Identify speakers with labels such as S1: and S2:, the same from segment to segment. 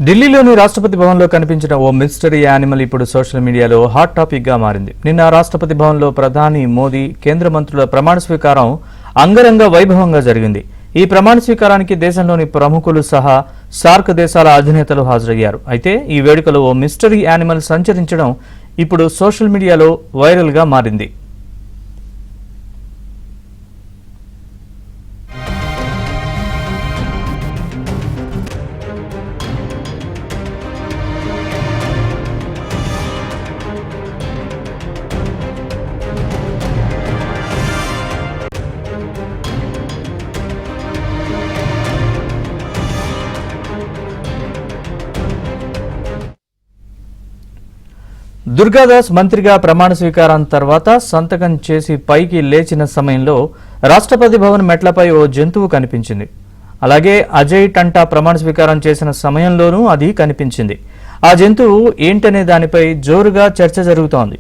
S1: ఢిల్లీలోని రాష్ట్రపతి భవన్లో కనిపించిన ఓ మిస్టరీ యానిమల్ ఇప్పుడు సోషల్ మీడియాలో హాట్ టాపిక్ గా మారింది. నిన్న రాష్ట్రపతి భవన్లో ప్రధాని మోదీ, కేంద్ర మంత్రుల ప్రమాణ స్వీకారం అంగరంగ వైభవంగా జరిగింది. ఈ ప్రమాణ స్వీకారానికి దేశంలోని ప్రముఖులు సహా సార్క్ దేశాల అధినేతలు హాజరయ్యారు. అయితే ఈ వేడుకలో ఓ మిస్టరీ యానిమల్ సంచరించడం ఇప్పుడు సోషల్ మీడియాలో వైరల్ గా మారింది. దుర్గాదాస్ మంత్రిగా ప్రమాణ స్వీకారం తర్వాత సంతకం చేసి పైకి లేచిన సమయంలో రాష్ట్రపతి భవన్ మెట్లపై ఓ జంతువు కనిపించింది. అలాగే అజయ్ టంటా ప్రమాణ స్వీకారం చేసిన సమయంలోనూ అది కనిపించింది. ఆ జంతువు ఏంటనే దానిపై జోరుగా చర్చ జరుగుతోంది.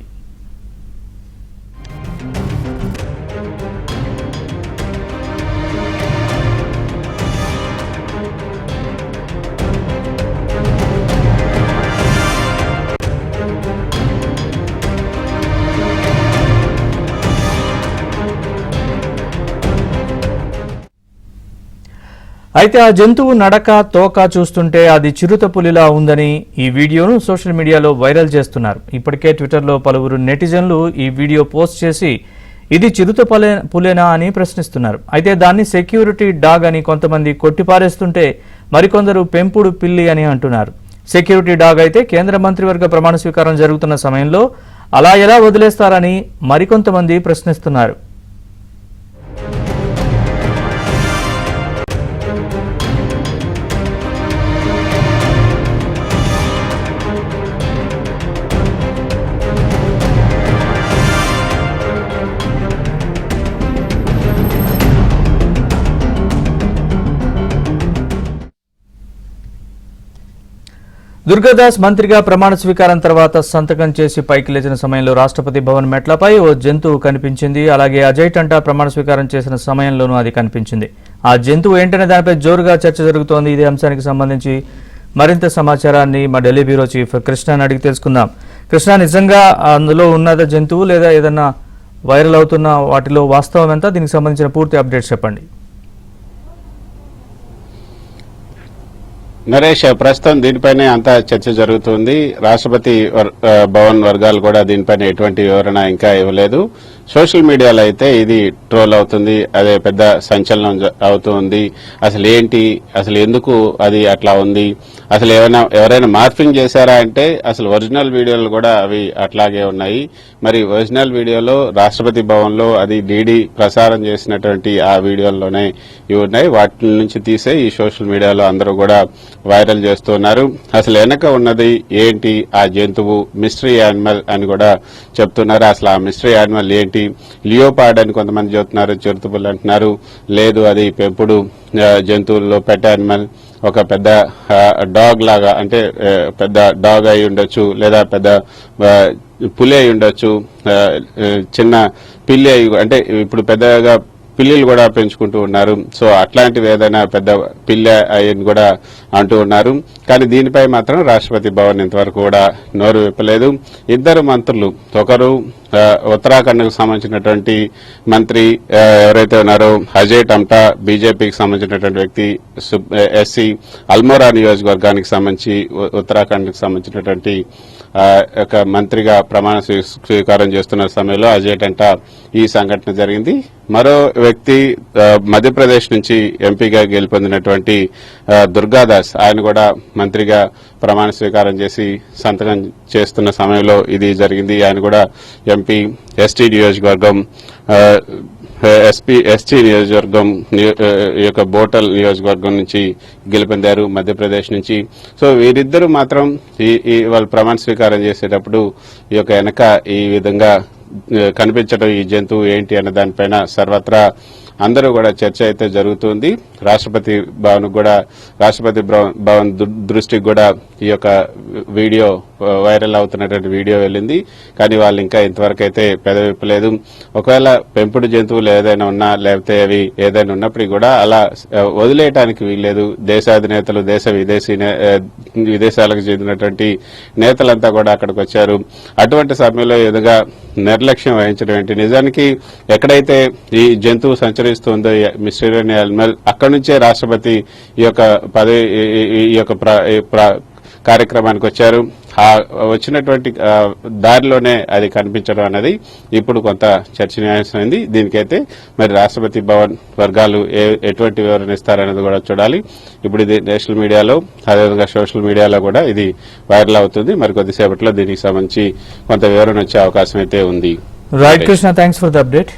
S1: అయితే ఆ జంతువు నడక, తోక చూస్తుంటే అది చిరుత పులిలా ఉందని ఈ వీడియోను సోషల్ మీడియాలో వైరల్ చేస్తున్నారు. ఇప్పటికే ట్విట్టర్లో పలువురు నెటిజన్లు ఈ వీడియో పోస్ట్ చేసి ఇది చిరుత పులేనా అని ప్రశ్నిస్తున్నారు. అయితే దాన్ని సెక్యూరిటీ డాగ్ అని కొంతమంది కొట్టిపారేస్తుంటే మరికొందరు పెంపుడు పిల్లి అని అంటున్నారు. సెక్యూరిటీ డాగ్ అయితే కేంద్ర మంత్రివర్గ ప్రమాణ స్వీకారం జరుగుతున్న సమయంలో అలా ఎలా వదిలేస్తారని మరికొంతమంది ప్రశ్నిస్తున్నారు. దుర్గాదాస్ మంత్రిగా ప్రమాణ స్వీకారం తర్వాత సంతకం చేసి పైకి లేచిన సమయంలో రాష్ట్రపతి భవన్ మెట్లపై ఓ జంతువు కనిపించింది. అలాగే అజయ్ టంటా ప్రమాణ స్వీకారం చేసిన సమయంలోనూ అది కనిపించింది. ఆ జంతువు ఏంటనే దానిపై జోరుగా చర్చ జరుగుతోంది. ఇదే అంశానికి సంబంధించి మరింత సమాచారాన్ని మా ఢిల్లీ బ్యూరో చీఫ్ కృష్ణని అడిగి తెలుసుకుందాం. కృష్ణ, నిజంగా అందులో ఉన్నదా జంతువు లేదా ఏదన్నా వైరల్ అవుతున్న వాటిలో వాస్తవం ఎంత? దీనికి సంబంధించిన పూర్తి అప్డేట్స్ చెప్పండి.
S2: నరేష్, ప్రస్తుతం దీనిపైనే అంతా చర్చ జరుగుతుంది. రాష్ట్రపతి భవన్ వర్గాలు కూడా దీనిపైన ఎటువంటి వివరణ ఇంకా ఇవ్వలేదు. సోషల్ మీడియాలో అయితే ఇది ట్రోల్ అవుతుంది, అదే పెద్ద సంచలనం అవుతుంది. అసలు ఏంటి, అసలు ఎందుకు అది అట్లా ఉంది, అసలు ఎవరైనా మార్ఫింగ్ చేశారా అంటే అసలు ఒరిజినల్ వీడియోలు కూడా అవి అట్లాగే ఉన్నాయి. మరి ఒరిజినల్ వీడియోలో రాష్ట్రపతి భవన్ లో అది డీడీ ప్రసారం చేసినటువంటి ఆ వీడియోల్లోనే ఇవి ఉన్నాయి. వాటి నుంచి తీసే ఈ సోషల్ మీడియాలో అందరూ కూడా వైరల్ చేస్తున్నారు. అసలు వెనక ఉన్నది ఏంటి, ఆ జంతువు మిస్టరీ యానిమల్ అని కూడా చెప్తున్నారు. అసలు ఆ మిస్టరీ యానిమల్ ఏంటి? లియోపార్డ్ అని కొంతమంది చెబుతున్నారు, చిరుతపులు అంటున్నారు. లేదు, అది పెంపుడు జంతువుల్లో పెట్ యానిమల్, ఒక పెద్ద డాగ్ లాగా, అంటే పెద్ద డాగ్ అయి ఉండొచ్చు, లేదా పెద్ద పులి అయి ఉండొచ్చు, చిన్న పిల్లి అయి, అంటే ఇప్పుడు పెద్దగా పిల్లిలు కూడా పెంచుకుంటూ ఉన్నారు. సో అట్లాంటివి ఏదైనా పెద్ద పిల్ల అని కూడా అంటూ ఉన్నారు. కానీ దీనిపై మాత్రం రాష్ట్రపతి భవన్ ఇంతవరకు కూడా నోరు విప్పలేదు. ఇద్దరు మంత్రులు, ఒకరు ఉత్తరాఖండ్ కు సంబంధించినటువంటి మంత్రి ఎవరైతే ఉన్నారో అజయ్ టంటా, బీజేపీకి సంబంధించినటువంటి వ్యక్తి, ఎస్సీ అల్మోరా నియోజకవర్గానికి సంబంధించి ఉత్తరాఖండ్ కు సంబంధించినటువంటి ఒక మంత్రిగా ప్రమాణ స్వీకారం చేస్తున్న సమయంలో అజయ్ టంటా ఈ సంఘటన జరిగింది. మరో వ్యక్తి మధ్యప్రదేశ్ నుంచి ఎంపీగా గెలుపొందినటువంటి దుర్గాదాస్, ఆయన కూడా మంత్రిగా ప్రమాణ స్వీకారం చేసి సంతకం చేస్తున్న సమయంలో ఇది జరిగింది. ఆయన కూడా ఎంపీ ఎస్టీ నియోజకవర్గం, ఎస్టీ నియోజకవర్గం యొక్క బోటల్ నియోజకవర్గం నుంచి గెలుపొందారు, మధ్యప్రదేశ్ నుంచి. సో వీరిద్దరూ మాత్రం వాళ్ళు ప్రమాణ స్వీకారం చేసేటప్పుడు ఈ యొక్క వెనక ఈ విధంగా కనిపించడం, ఈ జంతువు ఏంటి అన్న దానిపైన సర్వత్రా అందరూ కూడా చర్చ అయితే జరుగుతుంది. రాష్ట్రపతి భవన్ దృష్టికి కూడా ఈ యొక్క వీడియో వైరల్ అవుతున్నటువంటి వీడియో వెళ్ళింది. కానీ వాళ్ళు ఇంకా ఇంతవరకు అయితే పెదవిప్పలేదు. ఒకవేళ పెంపుడు జంతువులు ఏదైనా ఉన్నా లేకపోతే అవి ఏదైనా ఉన్నప్పటికీ కూడా అలా వదిలేయటానికి వీల్లేదు. దేశాధినేతలు విదేశాలకు చెందినటువంటి నేతలంతా కూడా అక్కడికి వచ్చారు. అటువంటి సమయంలో ఎదుగా నిర్లక్ష్యం వహించడం ఏంటి? నిజానికి ఎక్కడైతే ఈ జంతువు సంచరిస్తుందో మిస్టీరియస్ యానిమల్ అక్కడి నుంచే రాష్ట్రపతి ఈ యొక్క కార్యక్రమానికి వచ్చారు. ఆ వచ్చినటువంటి దారిలోనే అది కనిపించడం అనేది ఇప్పుడు కొంత చర్చనీయాంశమైంది. దీనికైతే మరి రాష్ట్రపతి భవన్ వర్గాలు ఎటువంటి వివరణ ఇస్తారనేది కూడా చూడాలి. ఇప్పుడు ఇది నేషనల్ మీడియాలో అదేవిధంగా సోషల్ మీడియాలో కూడా ఇది వైరల్ అవుతుంది. మరి కొద్దిసేపట్లో దీనికి సంబంధించి కొంత వివరణ వచ్చే అవకాశం అయితే ఉంది.
S1: Right Krishna, thanks for the update.